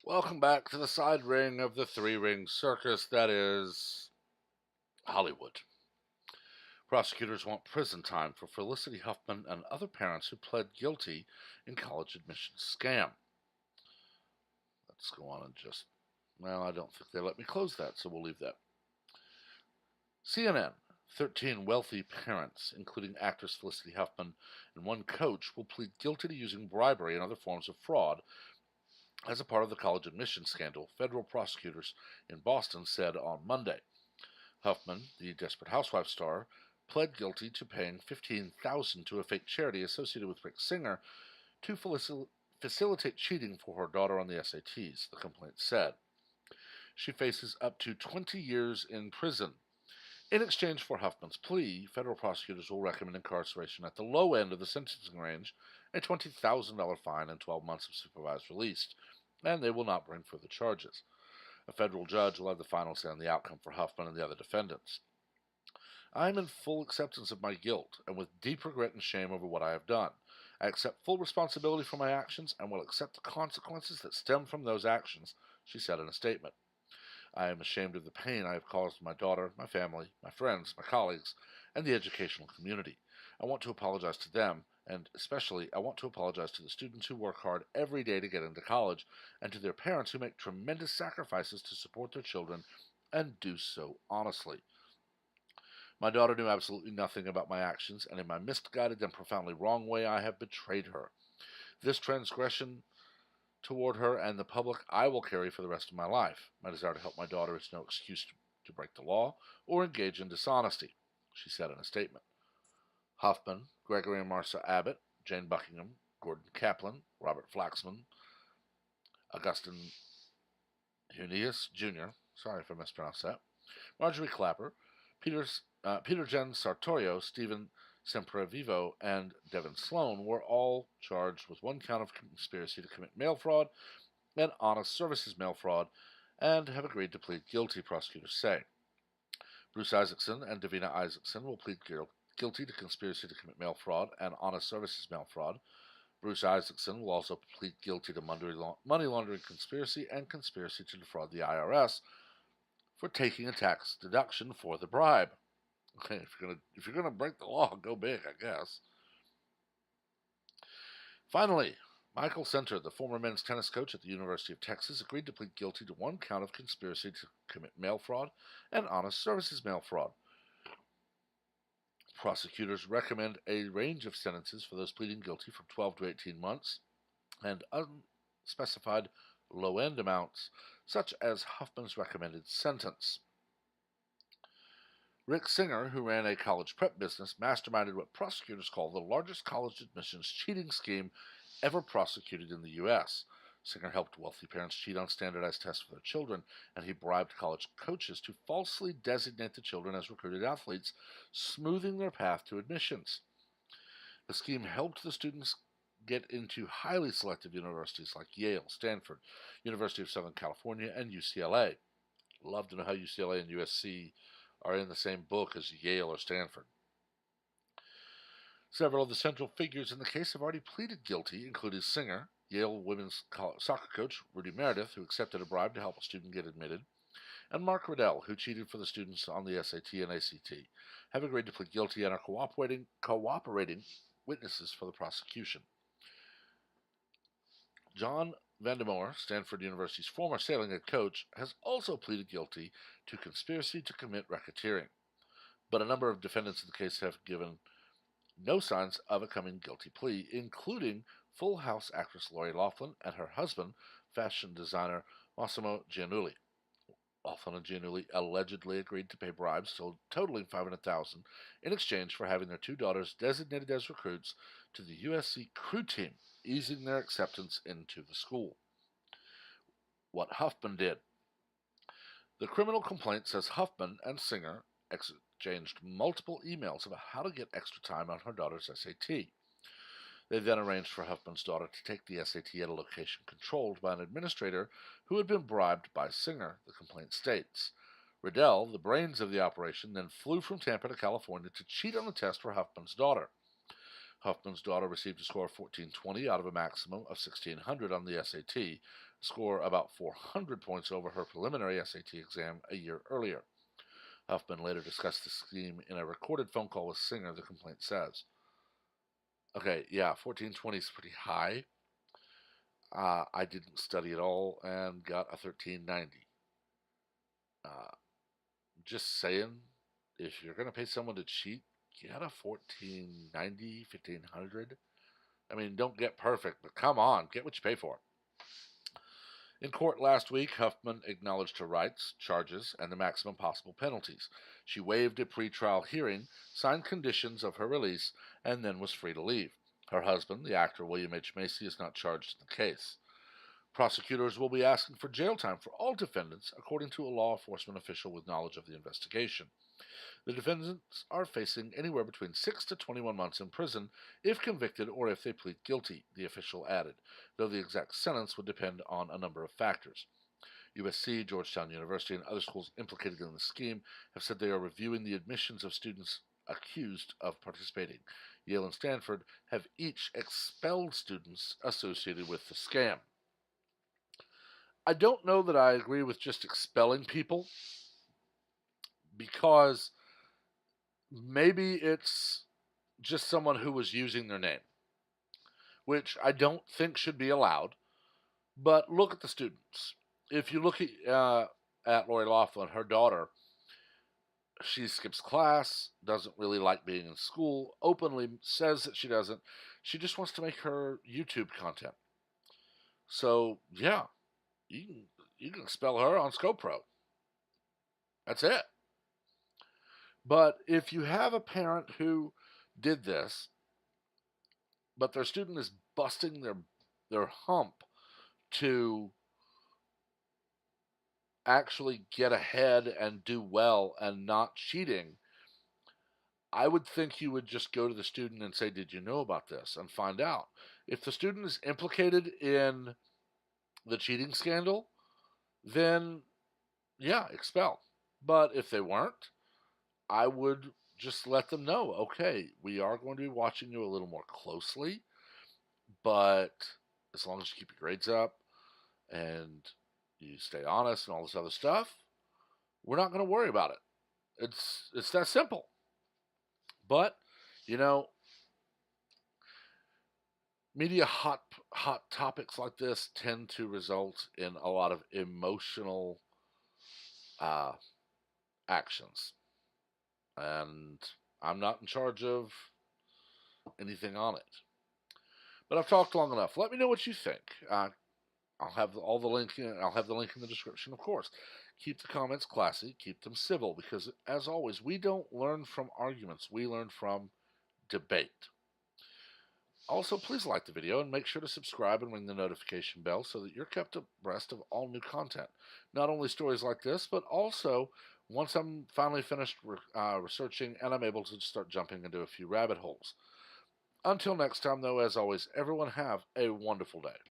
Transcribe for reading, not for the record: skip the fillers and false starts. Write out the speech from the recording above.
Welcome back to the side ring of the three-ring circus that is Hollywood. Prosecutors want prison time for Felicity Huffman and other parents who pled guilty in college admissions scam. Let's go on and well, I don't think they let me close that, so we'll leave that. CNN. 13 wealthy parents, including actress Felicity Huffman and one coach, will plead guilty to using bribery and other forms of fraud as a part of the college admissions scandal, federal prosecutors in Boston said on Monday. Huffman, the Desperate Housewives star, pled guilty to paying $15,000 to a fake charity associated with Rick Singer to facilitate cheating for her daughter on the SATs, the complaint said. She faces up to 20 years in prison. In exchange for Huffman's plea, federal prosecutors will recommend incarceration at the low end of the sentencing range, a $20,000 fine, and 12 months of supervised release, and they will not bring further charges. A federal judge will have the final say on the outcome for Huffman and the other defendants. I am in full acceptance of my guilt and with deep regret and shame over what I have done. I accept full responsibility for my actions and will accept the consequences that stem from those actions, she said in a statement. I am ashamed of the pain I have caused my daughter, my family, my friends, my colleagues, and the educational community. I want to apologize to them, and especially I want to apologize to the students who work hard every day to get into college, and to their parents who make tremendous sacrifices to support their children and do so honestly. My daughter knew absolutely nothing about my actions, and in my misguided and profoundly wrong way I have betrayed her. This transgression toward her and the public I will carry for the rest of my life. My desire to help my daughter is no excuse to break the law or engage in dishonesty, she said in a statement. Huffman, Gregory and Marcia Abbott, Jane Buckingham, Gordon Kaplan, Robert Flaxman, Augustin Hunius Jr., sorry if I mispronounced that, Marjorie Clapper, Peter Jen Sartorio, Stephen Semprevivo, and Devin Sloan were all charged with one count of conspiracy to commit mail fraud and honest services mail fraud, and have agreed to plead guilty, prosecutors say. Bruce Isaacson and Davina Isaacson will plead guilty to conspiracy to commit mail fraud and honest services mail fraud. Bruce Isaacson will also plead guilty to money laundering conspiracy and conspiracy to defraud the IRS for taking a tax deduction for the bribe. Okay, if you're gonna break the law, go big, I guess. Finally, Michael Center, the former men's tennis coach at the University of Texas, agreed to plead guilty to one count of conspiracy to commit mail fraud and honest services mail fraud. Prosecutors recommend a range of sentences for those pleading guilty from 12 to 18 months and unspecified low-end amounts, such as Huffman's recommended sentence. Rick Singer, who ran a college prep business, masterminded what prosecutors call the largest college admissions cheating scheme ever prosecuted in the U.S. Singer helped wealthy parents cheat on standardized tests for their children, and he bribed college coaches to falsely designate the children as recruited athletes, smoothing their path to admissions. The scheme helped the students get into highly selective universities like Yale, Stanford, University of Southern California, and UCLA. Love to know how UCLA and USC are in the same book as Yale or Stanford. Several of the central figures in the case have already pleaded guilty, including Singer, Yale women's soccer coach Rudy Meredith, who accepted a bribe to help a student get admitted, and Mark Riddell, who cheated for the students on the SAT and ACT, have agreed to plead guilty and are cooperating witnesses for the prosecution. John Vandermoor, Stanford University's former sailing head coach, has also pleaded guilty to conspiracy to commit racketeering. But a number of defendants in the case have given no signs of a coming guilty plea, including Full House actress Lori Loughlin and her husband, fashion designer Massimo Giannulli. Loughlin and Giannulli allegedly agreed to pay bribes totaling $500,000 in exchange for having their two daughters designated as recruits to the USC crew team, easing their acceptance into the school. What Huffman did. The criminal complaint says Huffman and Singer exchanged multiple emails about how to get extra time on her daughter's SAT. They then arranged for Huffman's daughter to take the SAT at a location controlled by an administrator who had been bribed by Singer, the complaint states. Riddell, the brains of the operation, then flew from Tampa to California to cheat on the test for Huffman's daughter. Huffman's daughter received a score of 1420 out of a maximum of 1600 on the SAT, a score about 400 points over her preliminary SAT exam a year earlier. Huffman later discussed the scheme in a recorded phone call with Singer, the complaint says. Okay, yeah, 1420 is pretty high. I didn't study at all and got a 1390. Uh, just saying, if you're going to pay someone to cheat, get a 1490, 1500. I mean, don't get perfect, but come on, get what you pay for. In court last week, Huffman acknowledged her rights, charges, and the maximum possible penalties. She waived a pretrial hearing, signed conditions of her release, and then was free to leave. Her husband, the actor William H. Macy, is not charged in the case. Prosecutors will be asking for jail time for all defendants, according to a law enforcement official with knowledge of the investigation. The defendants are facing anywhere between 6 to 21 months in prison if convicted or if they plead guilty, the official added, though the exact sentence would depend on a number of factors. USC, Georgetown University, and other schools implicated in the scheme have said they are reviewing the admissions of students accused of participating. Yale and Stanford have each expelled students associated with the scam. I don't know that I agree with just expelling people, because maybe it's just someone who was using their name, which I don't think should be allowed. But look at the students. If you look at Lori Loughlin, her daughter, she skips class, doesn't really like being in school, openly says that she doesn't. She just wants to make her YouTube content. So, yeah, you can expel her on ScoPro. That's it. But if you have a parent who did this, but their student is busting their hump to actually get ahead and do well and not cheating, I would think you would just go to the student and say, did you know about this? And find out. If the student is implicated in the cheating scandal, then yeah, expel. But if they weren't, I would just let them know, okay, we are going to be watching you a little more closely, but as long as you keep your grades up and you stay honest and all this other stuff, we're not going to worry about it. It's that simple. But, you know, media hot topics like this tend to result in a lot of emotional uh, actions, and I'm not in charge of anything on it. But I've talked long enough. Let me know what you think. I'll have all the link. I'll have the link in the description, of course. Keep the comments classy. Keep them civil, because, as always, we don't learn from arguments. We learn from debate. Also, please like the video and make sure to subscribe and ring the notification bell so that you're kept abreast of all new content. Not only stories like this, but also once I'm finally finished researching and I'm able to start jumping into a few rabbit holes. Until next time, though, as always, everyone have a wonderful day.